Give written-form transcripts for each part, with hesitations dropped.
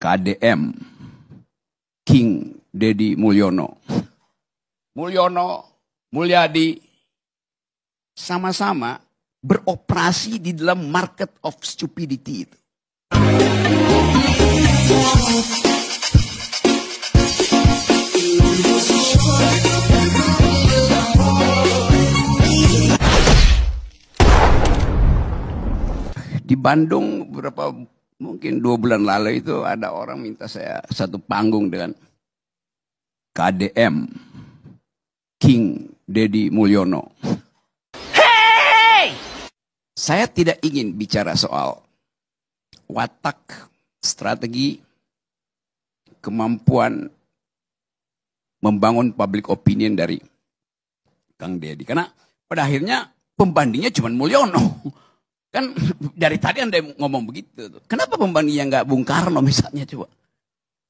KDM, King Deddy Mulyono. Mulyono, Mulyadi, sama-sama beroperasi di dalam market of stupidity itu. Di Bandung mungkin 2 bulan lalu itu ada orang minta saya satu panggung dengan KDM, King Deddy Mulyono. Hey! Saya tidak ingin bicara soal watak, strategi, kemampuan membangun public opinion dari Kang Deddy. Karena pada akhirnya pembandingnya cuma Mulyono. Kan dari tadi Anda ngomong begitu. Kenapa pembandingnya nggak Bung Karno misalnya coba?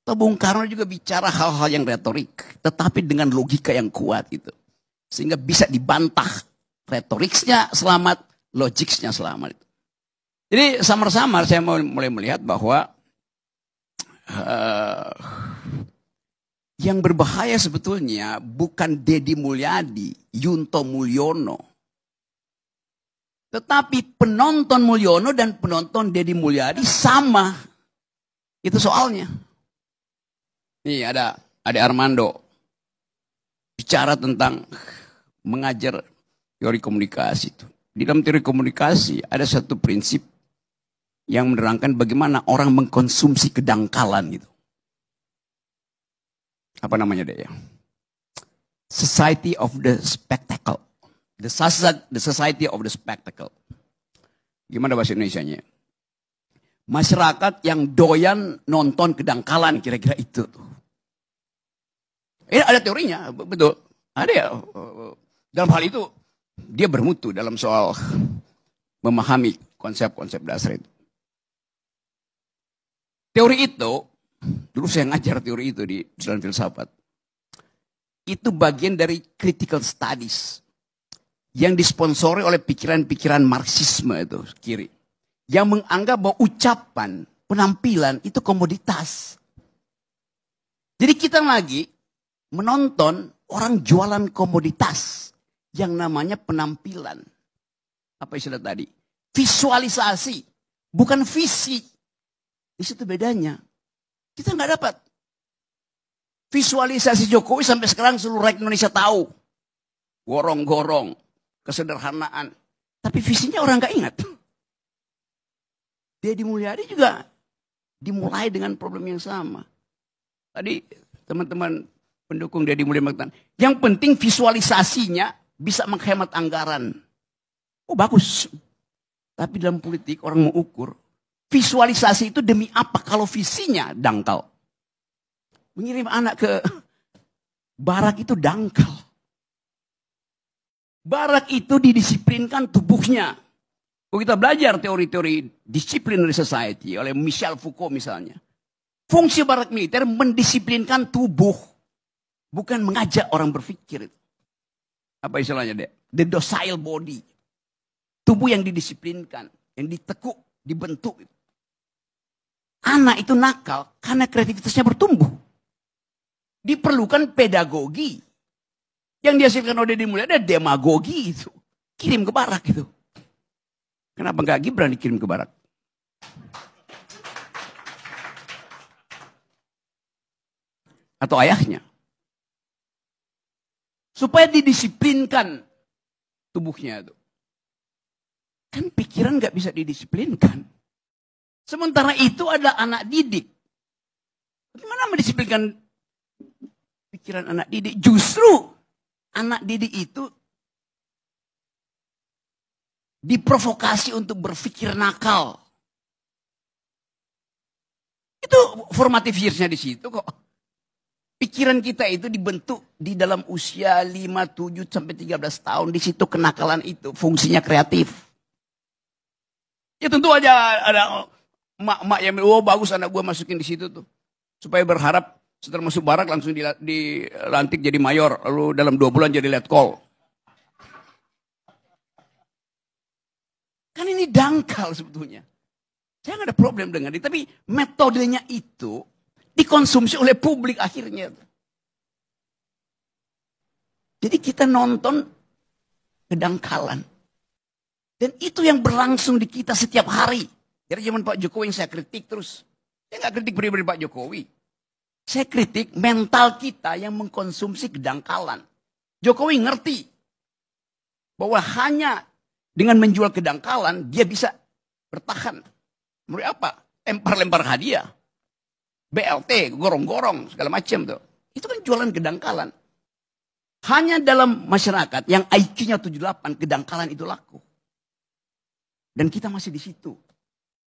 Atau Bung Karno juga bicara hal-hal yang retorik. Tetapi dengan logika yang kuat gitu. Sehingga bisa dibantah. Retoriknya selamat, logiknya selamat. Jadi samar-samar saya mulai melihat bahwa yang berbahaya sebetulnya bukan Deddy Mulyadi, Yunto Mulyono. Tetapi penonton Mulyono dan penonton Deddy Mulyadi sama. Itu soalnya. Nih ada Armando. Bicara tentang mengajar teori komunikasi itu. Di dalam teori komunikasi ada satu prinsip yang menerangkan bagaimana orang mengkonsumsi kedangkalan gitu. Apa namanya deh ya? Society of the Spectacle. The Society of the Spectacle. Gimana bahasa Indonesianya? Masyarakat yang doyan nonton kedangkalan, kira-kira itu. Ada teorinya, betul. Ada ya. Dalam hal itu, dia bermutu dalam soal memahami konsep-konsep dasar itu. Teori itu, dulu saya ngajar teori itu di Jurusan Filsafat. Itu bagian dari critical studies. Yang disponsori oleh pikiran-pikiran Marxisme itu kiri. Yang menganggap bahwa ucapan, penampilan itu komoditas. Jadi kita lagi menonton orang jualan komoditas. Yang namanya penampilan. Apa istilah tadi? Visualisasi. Bukan visi. Di situ bedanya. Kita nggak dapat. Visualisasi Jokowi sampai sekarang seluruh rakyat Indonesia tahu. Gorong-gorong. Kesederhanaan. Tapi visinya orang gak ingat. Deddy Mulyadi juga dimulai dengan problem yang sama. Tadi teman-teman pendukung Deddy Mulyadi mengatakan, yang penting visualisasinya bisa menghemat anggaran. Oh bagus. Tapi dalam politik orang mau ukur. Visualisasi itu demi apa kalau visinya dangkal. Mengirim anak ke barak itu dangkal. Barak itu didisiplinkan tubuhnya. Kalau kita belajar teori-teori disciplinary society oleh Michel Foucault misalnya. Fungsi barak militer mendisiplinkan tubuh. Bukan mengajak orang berpikir. Apa istilahnya deh? The docile body. Tubuh yang didisiplinkan. Yang ditekuk, dibentuk. Anak itu nakal karena kreativitasnya bertumbuh. Diperlukan pedagogi. Yang dihasilkan oleh Deddy Mulyadi ada demagogi itu. Kirim ke barak itu. Kenapa nggak Gibran dikirim ke barak? Atau ayahnya. Supaya didisiplinkan tubuhnya itu. Kan pikiran nggak bisa didisiplinkan. Sementara itu ada anak didik. Bagaimana mendisiplinkan pikiran anak didik? Justru anak didik itu diprovokasi untuk berpikir nakal. Itu formative years-nya di situ kok. Pikiran kita itu dibentuk di dalam usia 5, 7 sampai 13 tahun. Di situ kenakalan itu fungsinya kreatif. Ya tentu aja ada mak-mak yang oh bagus anak gue masukin di situ tuh. Supaya berharap setelah masuk barak langsung dilantik jadi mayor. Lalu dalam 2 bulan jadi letkol. Kan ini dangkal sebetulnya. Saya nggak ada problem dengan itu. Tapi metodenya itu dikonsumsi oleh publik akhirnya. Jadi kita nonton kedangkalan. Dan itu yang berlangsung di kita setiap hari. Dari zaman Pak Jokowi yang saya kritik terus. Saya nggak kritik pribadi Pak Jokowi. Saya kritik mental kita yang mengkonsumsi kedangkalan. Jokowi ngerti bahwa hanya dengan menjual kedangkalan dia bisa bertahan. Menurut apa? Lempar-lempar hadiah. BLT, gorong-gorong, segala macam tuh. Itu kan jualan kedangkalan. Hanya dalam masyarakat yang IQ-nya 78, kedangkalan itu laku. Dan kita masih di situ.